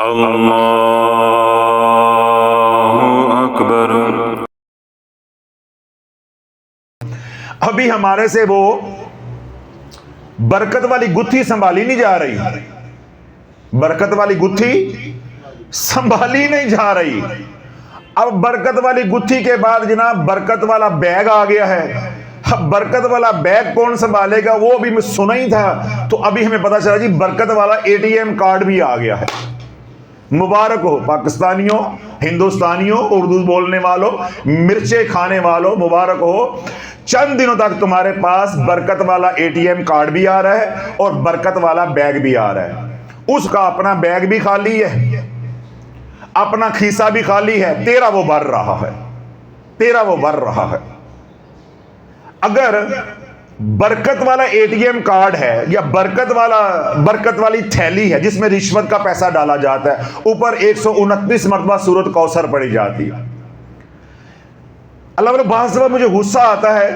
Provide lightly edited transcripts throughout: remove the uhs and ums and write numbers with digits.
اللہ اکبر۔ ابھی ہمارے سے وہ برکت والی گتھی سنبھالی نہیں جا رہی، برکت والی گتھی سنبھالی نہیں جا رہی۔ اب برکت والی گتھی کے بعد جناب برکت والا بیگ آ گیا ہے۔ اب برکت والا بیگ کون سنبھالے گا وہ بھی میں سنا ہی تھا، تو ابھی ہمیں پتا چلا جی برکت والا ATM کارڈ بھی آ گیا ہے۔ مبارک ہو پاکستانیوں، ہندوستانیوں، اردو بولنے والوں، مرچیں کھانے والوں، مبارک ہو۔ چند دنوں تک تمہارے پاس برکت والا ATM کارڈ بھی آ رہا ہے اور برکت والا بیگ بھی آ رہا ہے۔ اس کا اپنا بیگ بھی خالی ہے، اپنا کھیسا بھی خالی ہے، تیرا وہ بھر رہا ہے، تیرا وہ بھر رہا ہے۔ اگر برکت والا ATM کارڈ ہے یا برکت والی تھیلی ہے جس میں رشوت کا پیسہ ڈالا جاتا ہے، اوپر 129 مرتبہ سورۃ کوثر پڑھی جاتی ہے۔ اللہ بعض دفعہ مجھے غصہ آتا ہے،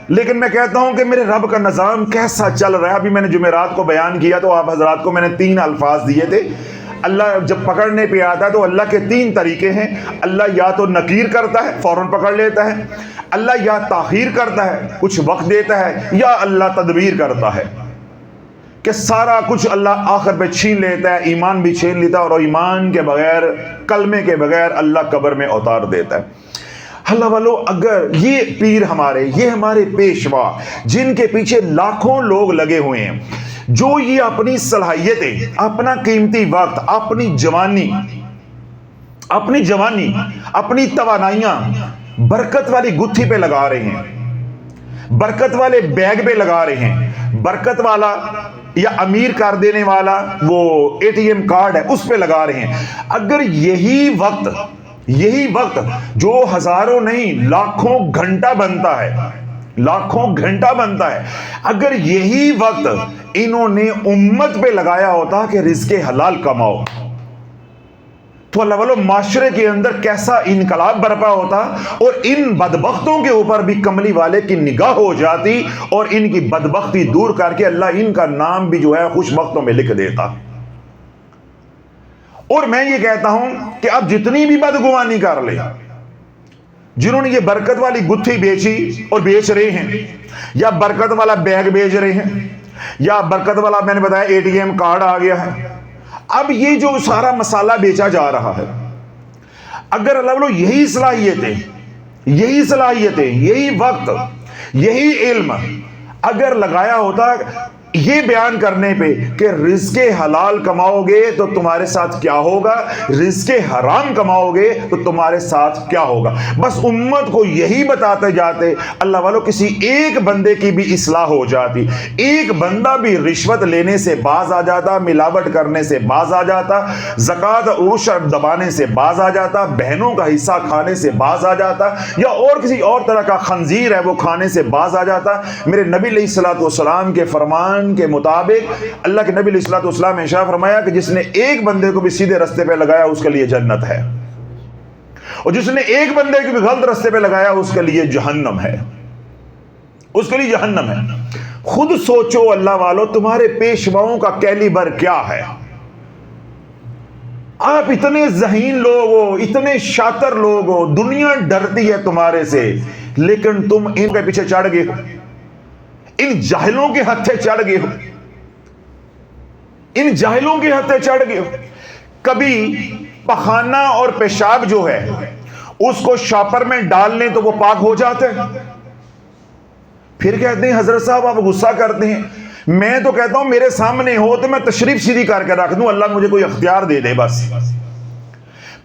لیکن میں کہتا ہوں کہ میرے رب کا نظام کیسا چل رہا ہے۔ ابھی میں نے جمعرات کو بیان کیا تو آپ حضرات کو میں نے 3 الفاظ دیے تھے۔ اللہ جب پکڑنے پہ آتا ہے تو اللہ کے 3 طریقے ہیں۔ اللہ یا تو نکیر کرتا ہے، فوراً پکڑ لیتا ہے، اللہ یا تاخیر کرتا ہے، کچھ وقت دیتا ہے، یا اللہ تدبیر کرتا ہے کہ سارا کچھ اللہ آخر پہ چھین لیتا ہے، ایمان بھی چھین لیتا ہے، اور ایمان کے بغیر، کلمے کے بغیر اللہ قبر میں اتار دیتا ہے۔ اللہ والو، اگر یہ پیر ہمارے، یہ ہمارے پیشوا جن کے پیچھے لاکھوں لوگ لگے ہوئے ہیں، جو یہ اپنی صلاحیتیں، اپنا قیمتی وقت، اپنی جوانی، اپنی توانائیاں برکت والی گتھی پہ لگا رہے ہیں، برکت والے بیگ پہ لگا رہے ہیں، برکت والا یا امیر کر دینے والا وہ ATM کارڈ ہے اس پہ لگا رہے ہیں۔ اگر یہی وقت جو ہزاروں نہیں لاکھوں گھنٹہ بنتا ہے، اگر یہی وقت انہوں نے امت پہ لگایا ہوتا کہ رزق حلال کماؤ، تو اللہ والو معاشرے کے اندر کیسا انقلاب برپا ہوتا، اور ان بدبختوں کے اوپر بھی کملی والے کی نگاہ ہو جاتی اور ان کی بدبختی دور کر کے اللہ ان کا نام بھی جو ہے خوش بختوں میں لکھ دیتا۔ اور میں یہ کہتا ہوں کہ اب جتنی بھی بدگمانی کر لے، جنہوں نے یہ برکت والی گتھی بیچی اور بیچ رہے ہیں، یا برکت والا بیگ بیچ رہے ہیں، یا برکت والا میں نے بتایا ATM کارڈ آ گیا ہے، اب یہ جو سارا مسالہ بیچا جا رہا ہے، اگر اللہ والو یہی صلاحیتیں، یہی وقت، یہی علم اگر لگایا ہوتا یہ بیان کرنے پہ کہ رزق حلال کماؤ گے تو تمہارے ساتھ کیا ہوگا، رزق حرام کماؤ گے تو تمہارے ساتھ کیا ہوگا، بس امت کو یہی بتاتے جاتے، اللہ والو کسی ایک بندے کی بھی اصلاح ہو جاتی، ایک بندہ بھی رشوت لینے سے باز آ جاتا، ملاوٹ کرنے سے باز آ جاتا، زکوٰۃ عشر دبانے سے باز آ جاتا، بہنوں کا حصہ کھانے سے باز آ جاتا، یا اور کسی اور طرح کا خنزیر ہے وہ کھانے سے باز آ جاتا۔ میرے نبی علیہ الصلوۃ والسلام کے فرمان کے مطابق اللہ کے نبی علیہ الصلوۃ والسلام نے ارشاد فرمایا کہ جس نے ایک بندے کو بھی سیدھے رستے پہ لگایا اس کے لیے جنت ہے، اور جس نے ایک بندے کو بھی غلط رستے پہ لگایا اس کے لیے جہنم ہے، خود سوچو اللہ والو تمہارے پیشواؤں کا کیلیبر کیا ہے۔ آپ اتنے ذہین لوگ ہو، اتنے شاطر لوگ ہو، دنیا ڈرتی ہے تمہارے سے، لیکن تم ان کے پیچھے چڑھ گئے ہو، ان جاہلوں کے ہتھے چڑھ گئے ہو، کبھی پخانہ اور پیشاب جو ہے اس کو شاپر میں ڈال لیں تو وہ پاک ہو جاتے ہیں، پھر کہتے ہیں حضرت صاحب آپ غصہ کرتے ہیں، میں تو کہتا ہوں میرے سامنے ہو تو میں تشریف سیدھی کر کے رکھ دوں، اللہ مجھے کوئی اختیار دے دے بس۔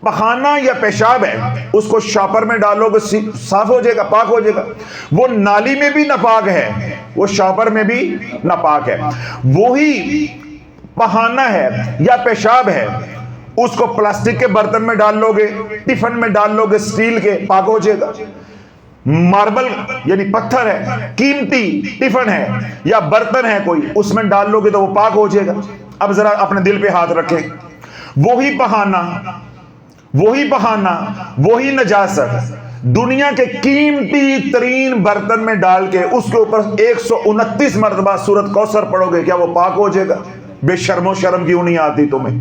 پخانہ یا پیشاب ہے اس کو شاپر میں ڈالو گے صاف ہو جائے گا، پاک ہو جائے گا، وہ نالی میں بھی ناپاک ہے، وہ شاپر میں بھی ناپاک ہے۔ وہی پخانہ ہے یا پیشاب ہے اس کو پلاسٹک کے برتن میں ڈال لو گے، ٹفن میں ڈال لو گے اسٹیل کے، پاک ہو جائے گا۔ ماربل یعنی پتھر ہے، قیمتی ٹفن ہے یا برتن ہے کوئی، اس میں ڈال لو گے تو وہ پاک ہو جائے گا۔ اب ذرا اپنے دل پہ ہاتھ رکھیں، وہی پخانہ، وہی نجاست دنیا کے قیمتی ترین برتن میں ڈال کے اس کے اوپر 129 مرتبہ سورۃ کوثر پڑھو گے، کیا وہ پاک ہو جائے گا؟ بے شرم و شرم کیوں نہیں آتی تمہیں؟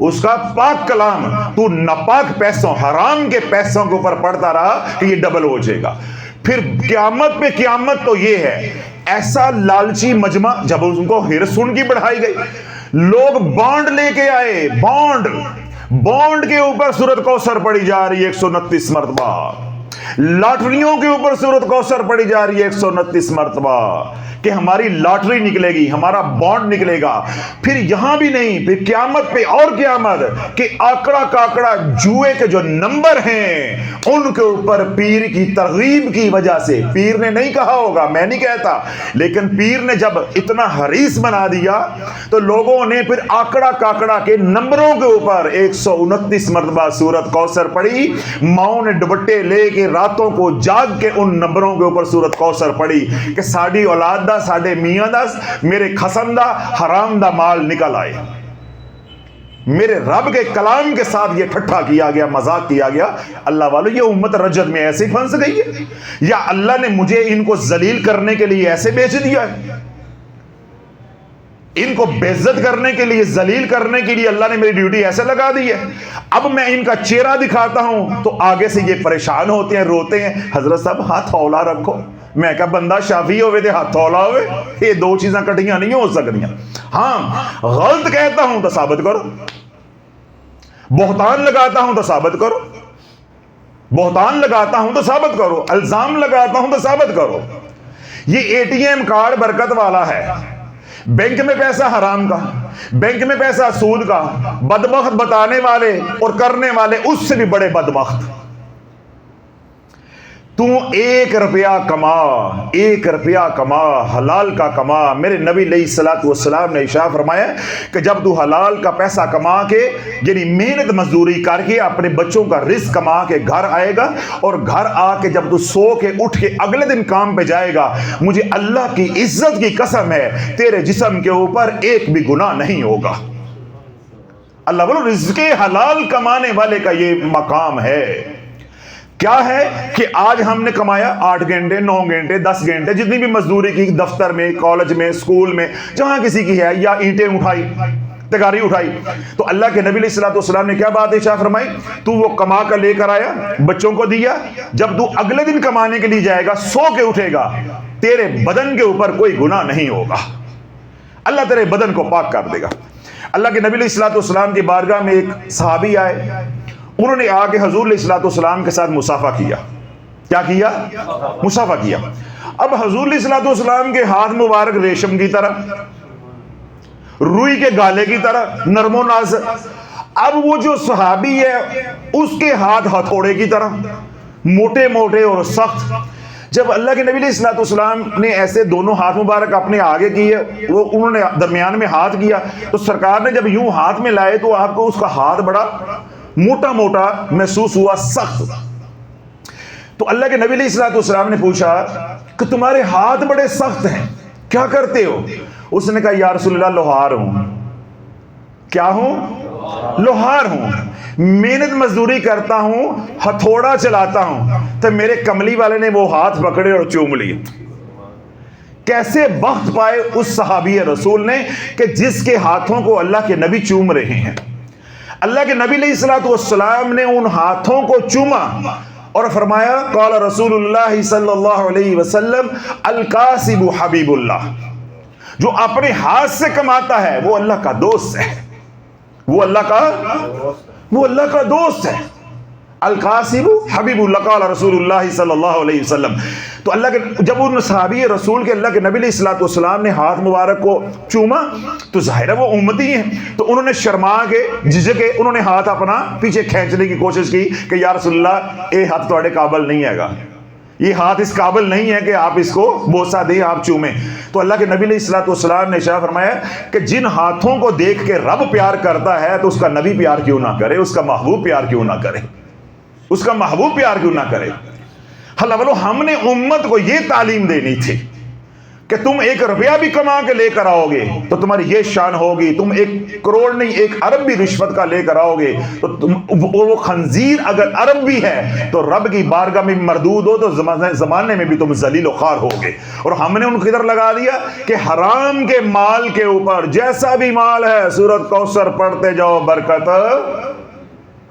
اس کا پاک کلام تو ناپاک پیسوں، حرام کے پیسوں کے اوپر پڑھتا رہا کہ یہ ڈبل ہو جائے گا. پھر قیامت پہ قیامت تو یہ ہے، ایسا لالچی مجمع جب ان کو ہرس ان کی بڑھائی گئی، لوگ بانڈ لے کے آئے، بانڈ کے اوپر سورۃ کوثر پڑھی جا رہی ہے 129 مرتبہ، لاٹریوں کے اوپر سورۃ کوثر پڑھی جا رہی ہے 129 مرتبہ کہ ہماری لاٹری نکلے گی، ہمارا بانڈ نکلے گا. پھر یہاں بھی نہیں، پھر قیامت پہ اور قیامت کہ آکڑا کاکڑا جوئے کے جو نمبر ہیں ان کے اوپر پیر کی ترغیب کی وجہ سے، پیر نے نہیں کہا ہوگا، میں نہیں کہتا، لیکن پیر نے جب اتنا حریص بنا دیا تو لوگوں نے پھر آکڑا کاکڑا کے نمبروں کے اوپر 129 مرتبہ سورۃ کوثر پڑھی. ماؤں نے دوپٹے لے کے راتوں کو جاگ کے ان نمبروں کے اوپر سورۃ کوثر پڑھی کہ ساڈی اولاد دا، ساڈے میاں دا، میرے خسم دا حرام دا مال نکل آئے. میرے رب کے کلام کے ساتھ یہ ٹھٹھا کیا گیا، مذاق کیا گیا. اللہ والو، یہ امت رجت میں ایسے ہی پھنس گئی ہے یا اللہ نے مجھے ان کو ذلیل کرنے کے لیے ایسے بیچ دیا ہے؟ ان کو بے عزت کرنے کے لیے، ذلیل کرنے کے لیے اللہ نے میری ڈیوٹی ایسے لگا دی ہے. اب میں ان کا چہرہ دکھاتا ہوں تو آگے سے یہ پریشان ہوتے ہیں، روتے ہیں، حضرت صاحب ہاتھ اولا رکھو. میں کہا بندہ شافی ہوئے دے ہاتھ اولا ہوئے، یہ دو چیزاں کٹیاں نہیں ہو سکتی. ہاں غلط کہتا ہوں تو ثابت کرو، بہتان لگاتا ہوں تو ثابت کرو، بہتان لگاتا ہوں تو ثابت کرو، الزام لگاتا ہوں تو ثابت کرو. یہ اے ٹی ایم کارڈ برکت والا ہے، بینک میں پیسہ حرام کا، بینک میں پیسہ سود کا، بدبخت بتانے والے اور کرنے والے اس سے بھی بڑے بدبخت. تو 1 روپیہ کما، 1 روپیہ کما، حلال کا کما. میرے نبی علیہ الصلوۃ والسلام نے ارشاد فرمایا کہ جب تو حلال کا پیسہ کما کے، یعنی محنت مزدوری کر کے اپنے بچوں کا رزق کما کے گھر آئے گا، اور گھر آ کے جب تو سو کے اٹھ کے اگلے دن کام پہ جائے گا، مجھے اللہ کی عزت کی قسم ہے تیرے جسم کے اوپر ایک بھی گناہ نہیں ہوگا. اللہ بولو، رزق حلال کمانے والے کا یہ مقام ہے. کیا ہے کہ آج ہم نے کمایا 8 گھنٹے 9 گھنٹے 10 گھنٹے جتنی بھی مزدوری کی، دفتر میں، کالج میں، اسکول میں، جہاں کسی کی ہے، یا اینٹیں اٹھائی، تگاری اٹھائی، تو اللہ کے نبی علیہ الصلوۃ والسلام نے کیا بات ارشاد فرمائی؟ تو وہ کما کر لے کر آیا، بچوں کو دیا، جب تو اگلے دن کمانے کے لیے جائے گا، سو کے اٹھے گا، تیرے بدن کے اوپر کوئی گناہ نہیں ہوگا. اللہ تیرے بدن کو پاک کر دے گا. اللہ کے نبی علیہ الصلوۃ والسلام کی بارگاہ میں ایک صحابی آئے، انہوں نے آ کے حضور علیہ الصلوۃ والسلام کے ساتھ مصافحہ کیا. کیا کیا؟ مصافحہ کیا. اب حضور علیہ الصلوۃ والسلام کے ہاتھ مبارک ریشم کی طرح، روئی کے گالے کی طرح نرم و نازک. اب وہ جو صحابی ہے اس کے ہاتھ ہتھوڑے کی طرح موٹے موٹے اور سخت. جب اللہ کے نبی علیہ الصلوۃ والسلام نے ایسے دونوں ہاتھ مبارک اپنے آگے کیے، وہ انہوں نے درمیان میں ہاتھ کیا، تو سرکار نے جب یوں ہاتھ میں لائے تو آپ کو اس کا ہاتھ بڑا موٹا موٹا محسوس ہوا، سخت. تو اللہ کے نبی علیہ الصلوۃ والسلام نے پوچھا کہ تمہارے ہاتھ بڑے سخت ہیں، کیا کرتے ہو؟ اس نے کہا یا رسول اللہ، لوہار ہوں. کیا ہوں؟ لوہار ہوں. محنت مزدوری کرتا ہوں، ہتھوڑا چلاتا ہوں. تو میرے کملی والے نے وہ ہاتھ پکڑے اور چوم لیے. کیسے بخت پائے اس صحابی رسول نے کہ جس کے ہاتھوں کو اللہ کے نبی چوم رہے ہیں. اللہ کے نبی علیہ الصلوۃ والسلام نے ان ہاتھوں کو چوما اور فرمایا قال رسول اللہ صلی اللہ علیہ وسلم الکاسب حبیب اللہ. جو اپنے ہاتھ سے کماتا ہے وہ اللہ کا دوست ہے، وہ اللہ کا دوست ہے. القاسب حبیب اللہ قال رسول اللہ صلی اللہ علیہ وسلم. تو اللہ کے جب ان صحابی رسول کے اللہ کے نبی علیہ الصلوۃ والسلام نے ہاتھ مبارک کو چوما تو ظاہر ہے وہ امتی ہیں، تو انہوں نے شرما کے جھجکے انہوں نے ہاتھ اپنا پیچھے کھینچنے کی کوشش کی کہ یا رسول اللہ یہ ہاتھ تھوڑے قابل نہیں ہے گا، یہ ہاتھ اس قابل نہیں ہے کہ آپ اس کو بوسہ دیں، آپ چومیں. تو اللہ کے نبی علیہ الصلوۃ والسلام نے ارشاد فرمایا کہ جن ہاتھوں کو دیکھ کے رب پیار کرتا ہے تو اس کا نبی پیار کیوں نہ کرے، اس کا محبوب پیار کیوں نہ کرے، اس کا محبوب پیار کیوں نہ کرے. اللہ والو، ہم نے امت کو یہ تعلیم دینی تھی کہ تم 1 روپیہ بھی کما کے لے کر آؤ گے تو تمہاری یہ شان ہوگی، تم 1 کروڑ نہیں 1 ارب بھی رشوت کا لے کر آؤ گے تو وہ خنزیر اگر ارب بھی ہے تو رب کی بارگاہ میں مردود ہو تو زمانے میں بھی تم ذلیل و خوار ہوگے۔ اور ہم نے ان کو ادھر لگا دیا کہ حرام کے مال کے اوپر جیسا بھی مال ہے سورۃ کوثر پڑھتے جاؤ، برکت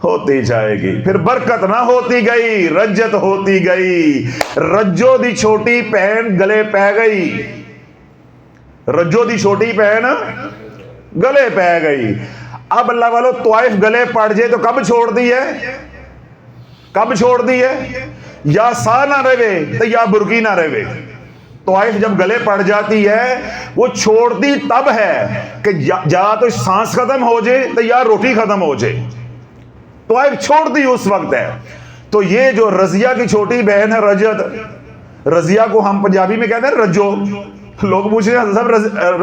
ہوتی جائے گی۔ پھر برکت نہ ہوتی گئی، رجت ہوتی گئی، رجو دی چھوٹی بہن گلے پہ گئی، رجو دی چھوٹی بہن گلے پہ گئی۔ اب اللہ والو طائف گلے پڑ جائے تو کب چھوڑ دی ہے؟ کب چھوڑ دی ہے؟ یا سا نہ رہے تو یا برکی نہ رہے۔ طائف جب گلے پڑ جاتی ہے وہ چھوڑتی تب ہے کہ یا تو سانس ختم ہو جائے تو یا روٹی ختم ہو جائے، طائف چھوڑ دی اس وقت ہے۔ تو یہ جو رضیہ کی چھوٹی بہن ہے رجت، رضیہ کو ہم پنجابی میں کہتے ہیں رجو، لوگ پوچھ رہے ہیں سب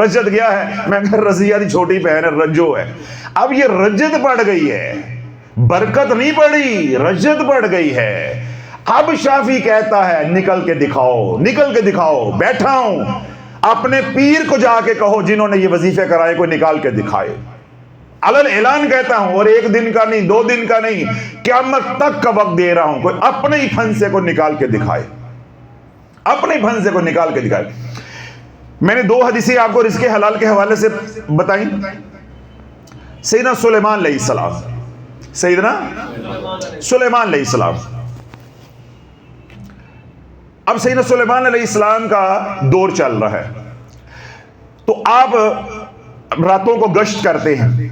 رجت کیا ہے، میں کہا رضیہ کی چھوٹی بہن ہے رجو ہے۔ اب یہ رجت پڑ گئی ہے، برکت نہیں پڑی، رجت پڑ گئی ہے۔ اب شافی کہتا ہے نکل کے دکھاؤ، نکل کے دکھاؤ، بیٹھا ہوں اپنے پیر کو جا کے کہو جنہوں نے یہ وظیفے کرائے کوئی نکال کے دکھائے۔ علل اعلان کہتا ہوں، اور 1 دن کا نہیں 2 دن کا نہیں، قیامت تک کا وقت دے رہا ہوں، کوئی اپنے ہی پھنسے کو نکال کے دکھائے، اپنے پھنسے کو نکال کے دکھائے۔ میں نے 2 حدیثیں آپ کو رزق حلال کے حوالے سے بتائیں۔ سیدنا سلیمان علیہ السلام، سیدنا سلیمان علیہ السلام، اب سیدنا سلیمان علیہ السلام کا دور چل رہا ہے، تو آپ راتوں کو گشت کرتے ہیں،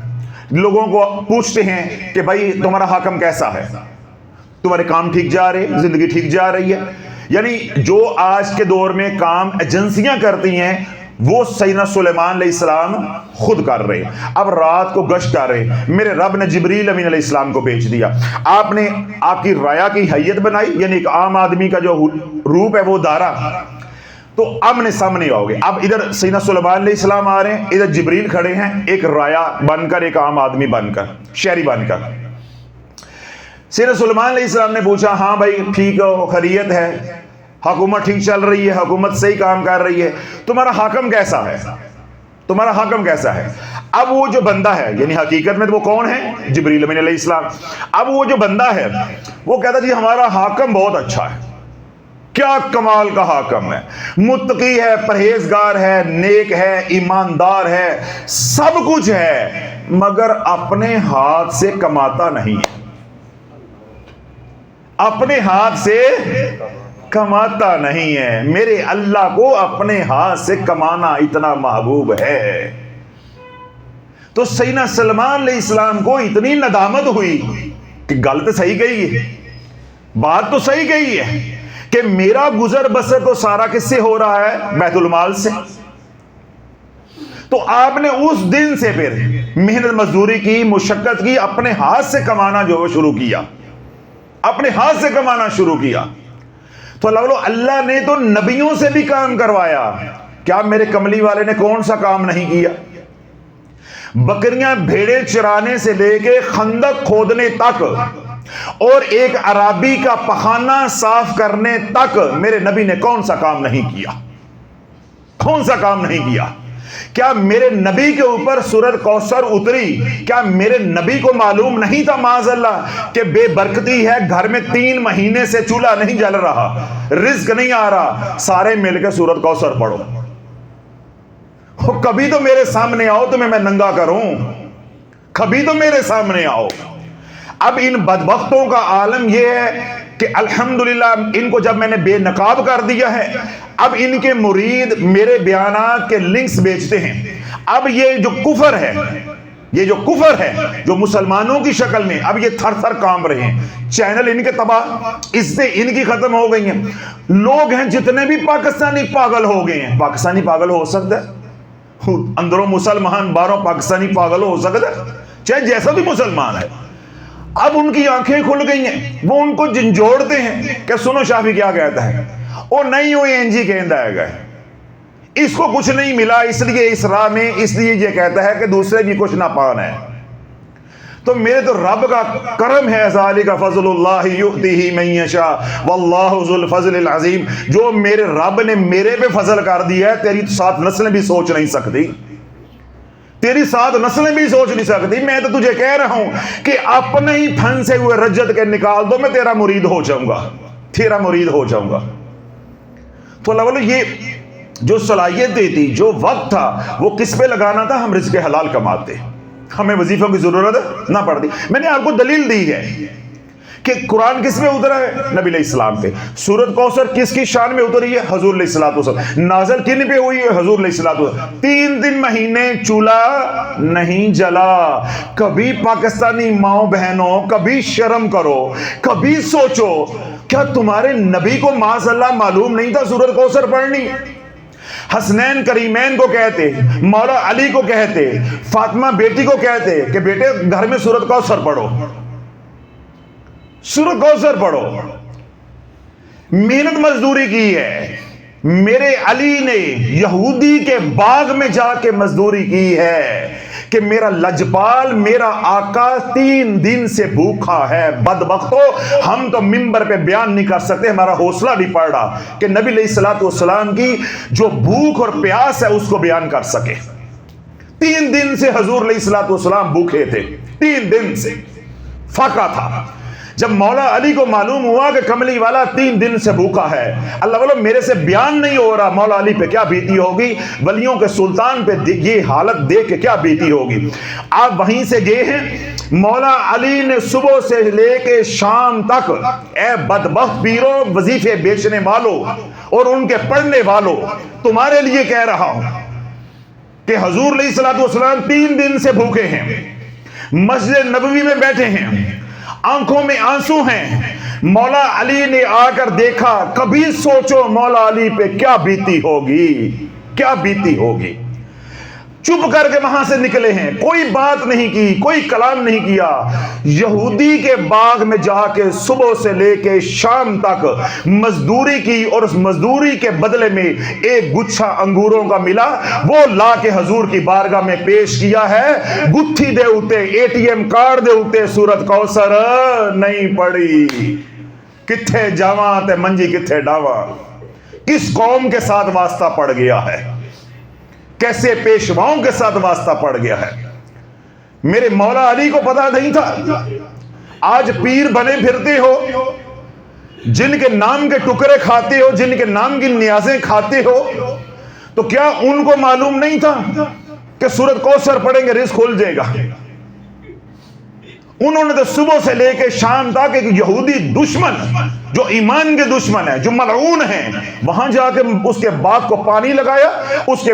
لوگوں کو پوچھتے ہیں کہ بھائی تمہارا حاکم کیسا ہے، تمہارے کام ٹھیک جا رہے، زندگی ٹھیک جا رہی ہے؟ یعنی جو آج کے دور میں کام ایجنسیاں کرتی ہیں وہ سیدنا سلیمان علیہ السلام خود کر رہے ہیں۔ اب رات کو گشت کر رہے ہیں، میرے رب نے جبریل امین علیہ السلام کو بھیج دیا، آپ نے آپ کی رایا کی حیت بنائی، یعنی ایک عام آدمی کا جو روپ ہے وہ دارا، تو آمنے سامنے آؤ گے۔ اب ادھر سیدنا سلیمان علیہ السلام آ رہے ہیں، ادھر جبریل کھڑے ہیں، ایک رایا بن کر، ایک عام آدمی بن کر، شہری بن کر۔ سیدنا سلیمان علیہ السلام نے پوچھا ہاں بھائی ٹھیک ہو، خیریت ہے، حکومت ٹھیک چل رہی ہے، حکومت صحیح کام کر رہی ہے، تمہارا حاکم کیسا ہے، تمہارا حاکم کیسا ہے؟ اب وہ جو بندہ ہے، یعنی حقیقت میں وہ کون ہے؟ جبریل امین علیہ السلام۔ اب وہ جو بندہ ہے وہ کہتا جی ہمارا حاکم بہت اچھا ہے، کیا کمال کا حاکم ہے، متقی ہے، پرہیزگار ہے، نیک ہے، ایماندار ہے، سب کچھ ہے، مگر اپنے ہاتھ سے کماتا نہیں ہے، اپنے ہاتھ سے کماتا نہیں ہے۔ میرے اللہ کو اپنے ہاتھ سے کمانا اتنا محبوب ہے۔ تو سیدنا سلیمان علیہ السلام کو اتنی ندامت ہوئی کہ گل تو صحیح گئی ہے، بات تو صحیح گئی ہے کہ میرا گزر بسر تو سارا کس سے ہو رہا ہے؟ بیت المال سے۔ تو آپ نے اس دن سے پھر محنت مزدوری کی، مشقت کی، اپنے ہاتھ سے کمانا جو شروع کیا، اپنے ہاتھ سے کمانا شروع کیا۔ تو اللہ نے تو نبیوں سے بھی کام کروایا، کیا میرے کملی والے نے کون سا کام نہیں کیا؟ بکریاں بھیڑے چرانے سے لے کے خندق کھودنے تک اور ایک عرابی کا پخانہ صاف کرنے تک میرے نبی نے کون سا کام نہیں کیا؟ کون سا کام نہیں کیا؟ کیا میرے نبی کے اوپر سورۃ کوثر اتری؟ کیا میرے نبی کو معلوم نہیں تھا معاذ اللہ کہ بے برکتی ہے، گھر میں 3 مہینے سے چولہا نہیں جل رہا، رزق نہیں آ رہا، سارے مل کے سورۃ کوثر پڑھو، کبھی تو میرے سامنے آؤ تمہیں میں ننگا کروں، کبھی تو میرے سامنے آؤ۔ اب ان بدبختوں کا عالم یہ ہے کہ الحمدللہ ان کو جب میں نے بے نقاب کر دیا ہے، اب ان کے مرید میرے بیانات کے لنکس بیچتے ہیں۔ اب یہ جو کفر ہے، یہ جو کفر ہے جو مسلمانوں کی شکل میں، اب یہ تھر تھر کام رہے ہیں، چینل ان کے تباہ، عزتیں ان کی ختم ہو گئی ہیں۔ لوگ ہیں جتنے بھی پاکستانی پاگل ہو گئے ہیں، پاکستانی پاگل ہو سکتا ہے، اندروں مسلمان باہروں پاکستانی پاگل ہو سکتا ہے، چاہے جیسا بھی مسلمان ہے۔ اب ان کی آنکھیں کھل گئی ہیں، وہ ان کو جھنجھوڑتے ہیں کہ سنو شافی کیا کہتا ہے، او نہیں وہ انجی کہندہ ہے گئے، اس کو کچھ نہیں ملا اس لیے اس راہ میں، اس لیے یہ کہتا ہے کہ دوسرے بھی کچھ نہ پان ہے۔ تو میرے تو رب کا کرم ہے، ذالک فضل اللہ یؤتیہ من یشاء واللہ ذو الفضل العظیم، جو میرے رب نے میرے پہ فضل کر دیا ہے، تیری 7 نسلیں بھی سوچ نہیں سکتی، تیری 7 نسلیں بھی سوچ نہیں سکتی۔ میں تو تجھے کہہ رہا ہوں کہ اپنے ہی پھنسے ہوئے رجت کے نکال دو، میں تیرا مرید ہو جاؤں گا، تیرا مرید ہو جاؤں گا۔ تو اللہ والو یہ جو صلاحیت دیتی، جو وقت تھا، وہ کس پہ لگانا تھا؟ ہم رزق حلال کماتے، ہمیں وظیفوں کی ضرورت نہ پڑتی۔ میں نے آپ کو دلیل دی ہے کہ قرآن کس پہ اترا ہے؟ نبی علیہ السلام پہ۔ سورۃ کوثر کس کی شان میں اتری ہے؟ حضور علیہ السلام۔ نازل کن پہ ہوئی ہے؟ حضور علیہ السلام۔ 3 دن مہینے چولہا نہیں جلا۔ کبھی پاکستانی ماؤں بہنوں کبھی شرم کرو، کبھی سوچو، کیا تمہارے نبی کو معاذ اللہ معلوم نہیں تھا سورۃ کوثر پڑھنی؟ حسنین کریمین کو کہتے، مولا علی کو کہتے، فاطمہ بیٹی کو کہتے کہ بیٹے گھر میں سورۃ کوثر پڑھو، سورۃ کوثر پڑھو۔ محنت مزدوری کی ہے، میرے علی نے یہودی کے باغ میں جا کے مزدوری کی ہے کہ میرا لجپال، میرا آقا 3 دن سے بھوکا ہے۔ بدبختو، ہم تو ممبر پہ بیان نہیں کر سکتے، ہمارا حوصلہ نہیں پڑ رہا کہ نبی علیہ السلام کی جو بھوک اور پیاس ہے اس کو بیان کر سکے۔ 3 دن سے حضور علیہ السلام بھوکے تھے، 3 دن سے فاقہ تھا۔ جب مولا علی کو معلوم ہوا کہ کملی والا 3 دن سے بھوکا ہے، اللہ والو میرے سے بیان نہیں ہو رہا، مولا علی پہ کیا بیتی ہوگی، ولیوں کے سلطان پہ یہ حالت دیکھ کے کیا بیتی ہوگی۔ آپ وہیں سے گئے ہیں، مولا علی نے صبح سے لے کے شام تک، اے بدبخت پیروں، وظیفے بیچنے والوں اور ان کے پڑھنے والوں، تمہارے لیے کہہ رہا ہوں کہ حضور علیہ السلام 3 دن سے بھوکے ہیں، مسجد نبوی میں بیٹھے ہیں، آنکھوں میں آنسو ہیں۔ مولا علی نے آ کر دیکھا، کبھی سوچو مولا علی پہ کیا بیتی ہوگی، کیا بیتی ہوگی۔ چپ کر کے وہاں سے نکلے ہیں، کوئی بات نہیں کی، کوئی کلام نہیں کیا۔ یہودی کے باغ میں جا کے صبح سے لے کے شام تک مزدوری کی، اور اس مزدوری کے بدلے میں ایک گچھا انگوروں کا ملا، وہ لا کے حضور کی بارگاہ میں پیش کیا ہے۔ گتھی دے اتے، ATM کارڈ دے اتے سورۃ کوثر نہیں پڑی۔ کتھے جاواں تے منجی کتھے ڈاواں، کس قوم کے ساتھ واسطہ پڑ گیا ہے، کیسے پیشواؤں کے ساتھ واسطہ پڑ گیا ہے۔ میرے مولا علی کو پتا نہیں تھا؟ آج پیر بنے پھرتے ہو، جن کے نام کے ٹکڑے کھاتے ہو، جن کے نام کی نیازیں کھاتے ہو، تو کیا ان کو معلوم نہیں تھا کہ سورۃ کوثر پڑھیں گے رزق کھل جائے گا؟ انہوں نے تو صبح سے لے کے شام تک ایک یہودی دشمن، جو ایمان کے دشمن ہے، جو ملعون ہیں، وہاں جا کے اس کے باغ کو پانی لگایا، اس کے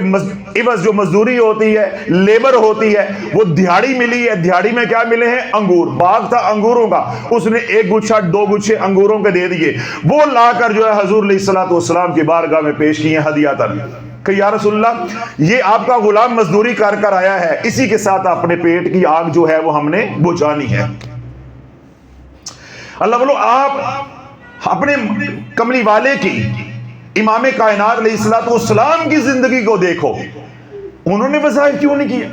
عوض جو مزدوری ہوتی ہے، لیبر ہوتی ہے، وہ دہاڑی ملی ہے۔ دہاڑی میں کیا ملے ہیں؟ انگور۔ باغ تھا انگوروں کا، اس نے 1 گچھا 2 گچھے انگوروں کے دے دیے، وہ لا کر جو ہے حضور علیہ السلام کی بارگاہ میں پیش کیے ہدیاتاً کہ یا رسول اللہ، یہ آپ کا غلام مزدوری کر کر آیا ہے، اسی کے ساتھ اپنے پیٹ کی آگ جو ہے وہ ہم نے بجھانی ہے۔ اللہ بولو، آپ اپنے کملی والے کی، امام کائنات علیہ السلام کی زندگی کو دیکھو، انہوں نے وظائف کیوں نہیں کیا؟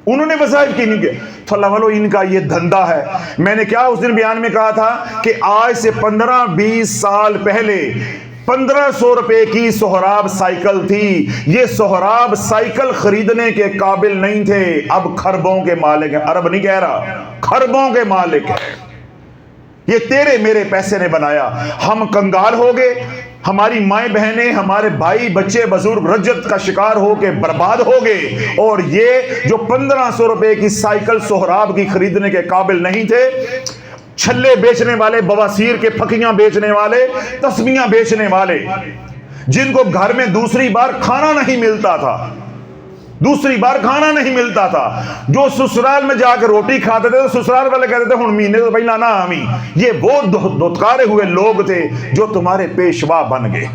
انہوں نے وظائف کی نہیں کیا؟ تو اللہ والو، ان کا یہ دھندا ہے۔ میں نے کیا اس دن بیان میں کہا تھا کہ آج سے 15-20 سال پہلے 1500 روپے کی سہراب سائیکل تھی، یہ سہراب سائیکل خریدنے کے قابل نہیں تھے، اب خربوں کے مالک ہیں۔ عرب نہیں کہہ رہا، خربوں کے مالک ہیں۔ یہ تیرے میرے پیسے نے بنایا، ہم کنگال ہو گئے، ہماری مائیں بہنیں، ہمارے بھائی بچے بزرگ رجت کا شکار ہو کے برباد ہو گئے، اور یہ جو 1500 روپے کی سائیکل سہراب کی خریدنے کے قابل نہیں تھے، چھلے بیچنے والے، بواسیر کے پھکیاں بیچنے والے، تسبیحاں بیچنے والے، جن کو گھر میں دوسری بار کھانا نہیں ملتا تھا، دوسری بار کھانا نہیں ملتا تھا، جو سسرال میں جا کے روٹی کھاتے تھے تو سسرال والے کہتے تھے ہن مہینے تو پہلا نہ آمی۔ یہ وہ دھتکارے ہوئے لوگ تھے جو تمہارے پیشوا بن گئے۔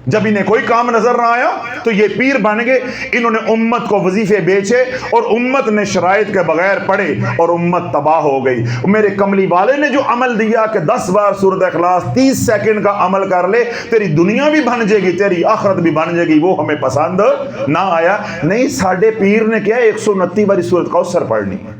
جب انہیں کوئی کام نظر نہ آیا تو یہ پیر بن گئے، انہوں نے امت کو وظیفے بیچے اور امت نے شرائط کے بغیر پڑھے اور امت تباہ ہو گئی۔ میرے کملی والے نے جو عمل دیا کہ 10 بار سورۃ اخلاص 30 سیکنڈ کا عمل کر لے، تیری دنیا بھی بن جائے گی، تیری آخرت بھی بن جائے گی، وہ ہمیں پسند نہ آیا۔ نہیں، ساڈے پیر نے کیا 129 باری سورۃ کوثر پڑھنی ہے،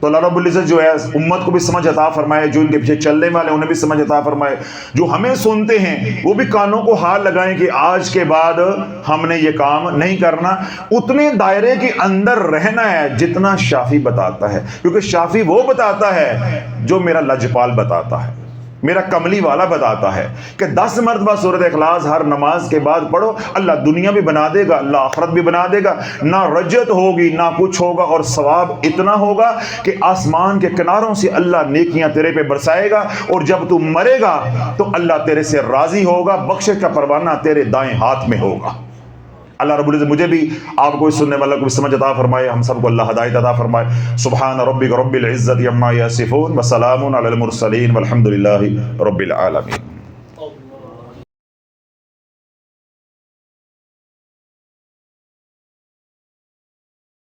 تو اللہ رب العزت جو ہے امت کو بھی سمجھ عطا فرمائے، جو ان کے پیچھے چلنے والے انہیں بھی سمجھ عطا فرمائے، جو ہمیں سنتے ہیں وہ بھی کانوں کو ہاتھ لگائیں کہ آج کے بعد ہم نے یہ کام نہیں کرنا، اتنے دائرے کے اندر رہنا ہے جتنا شافی بتاتا ہے، کیونکہ شافی وہ بتاتا ہے جو میرا لجپال بتاتا ہے، میرا کملی والا بتاتا ہے کہ 10 مرتبہ سورۃ اخلاص ہر نماز کے بعد پڑھو، اللہ دنیا بھی بنا دے گا، اللہ آخرت بھی بنا دے گا، نہ رجت ہوگی نہ کچھ ہوگا، اور ثواب اتنا ہوگا کہ آسمان کے کناروں سے اللہ نیکیاں تیرے پہ برسائے گا، اور جب تو مرے گا تو اللہ تیرے سے راضی ہوگا، بخشش کا پروانہ تیرے دائیں ہاتھ میں ہوگا۔ اللہ رب العزت مجھے بھی آپ کو سننے والوں کو بھی سمجھ عطا فرمائے، ہم سب کو اللہ ہدایت عطا فرمائے۔ سبحان ربک رب العزت عما یصفون وسلام علی المرسلین والحمد للہ رب العالمین۔